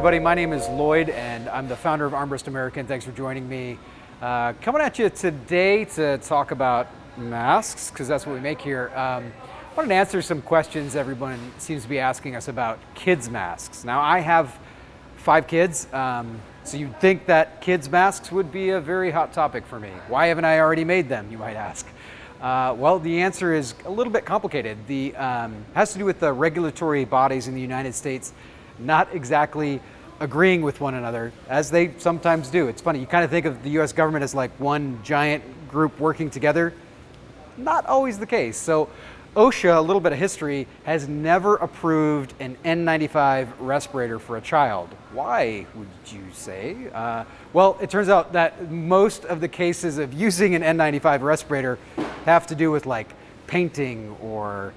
everybody, my name is Lloyd and I'm the founder of Armbrust American. Thanks for joining me. Coming at you today to talk about masks, because that's what we make here. I wanted to answer some questions everyone seems to be asking us about kids' masks. Now I have 5 kids, so you'd think that kids' masks would be a very hot topic for me. Why haven't I already made them, you might ask? Well, the answer is a little bit complicated. Has to do with the regulatory bodies in the United States not exactly agreeing with one another, as they sometimes do. It's funny, you kind of think of the US government as like one giant group working together. Not always the case. So OSHA, a little bit of history, has never approved an N95 respirator for a child. Why, would you say? Well, it turns out that most of the cases of using an N95 respirator have to do with like painting or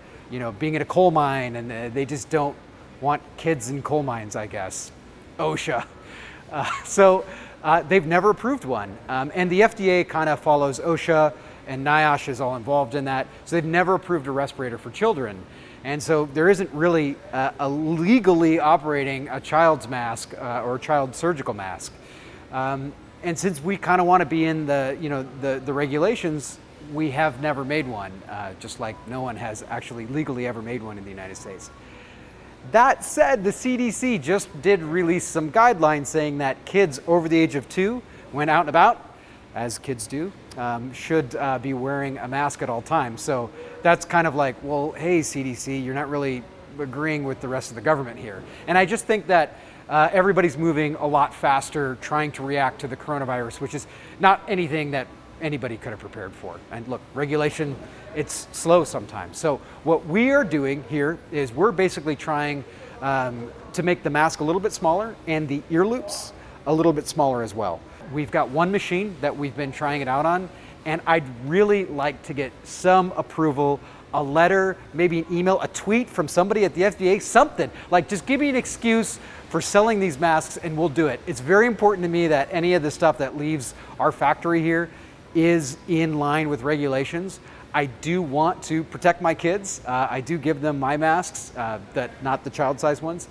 being in a coal mine, and they just don't want kids in coal mines, I guess. OSHA. So they've never approved one. And the FDA kind of follows OSHA, and NIOSH is all involved in that. So they've never approved a respirator for children. And so there isn't really a legally operating a child's mask or a child surgical mask. And since we kind of want to be in the regulations, we have never made one, just like no one has actually legally ever made one in the United States. That said, the CDC just did release some guidelines saying that kids over the age of 2, when out and about, as kids do, should be wearing a mask at all times. So that's kind of like, well, hey, CDC, you're not really agreeing with the rest of the government here. And I just think that everybody's moving a lot faster trying to react to the coronavirus, which is not anything that anybody could have prepared for. And look, regulation, it's slow sometimes. So what we are doing here is we're basically trying to make the mask a little bit smaller and the ear loops a little bit smaller as well. We've got one machine that we've been trying it out on, and I'd really like to get some approval, a letter, maybe an email, a tweet from somebody at the FDA, something. Like, just give me an excuse for selling these masks and we'll do it. It's very important to me that any of the stuff that leaves our factory here is in line with regulations. I do want to protect my kids. I do give them my masks, not the child-sized ones.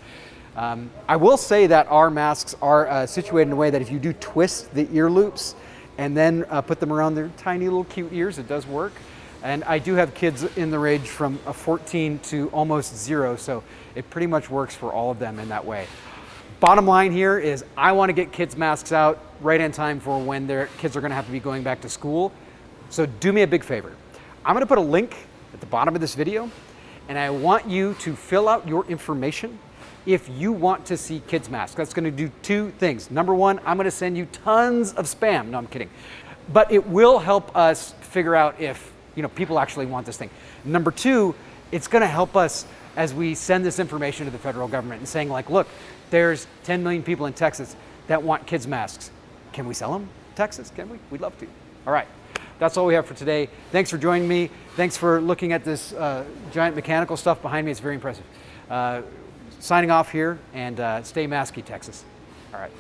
I will say that our masks are situated in a way that if you do twist the ear loops and then put them around their tiny little cute ears, it does work. And I do have kids in the range from 14 to almost 0, so it pretty much works for all of them in that way. Bottom line here is I want to get kids' masks out right in time for when their kids are going to have to be going back to school. So do me a big favor. I'm going to put a link at the bottom of this video, and I want you to fill out your information if you want to see kids' masks. That's going to do 2 things. Number 1, I'm going to send you tons of spam. No, I'm kidding. But it will help us figure out if people actually want this thing. Number 2, it's going to help us as we send this information to the federal government and saying, like, look, there's 10 million people in Texas that want kids' masks. Can we sell them in Texas? Can we? We'd love to. All right. That's all we have for today. Thanks for joining me. Thanks for looking at this giant mechanical stuff behind me. It's very impressive. Signing off here, and stay masky, Texas. All right.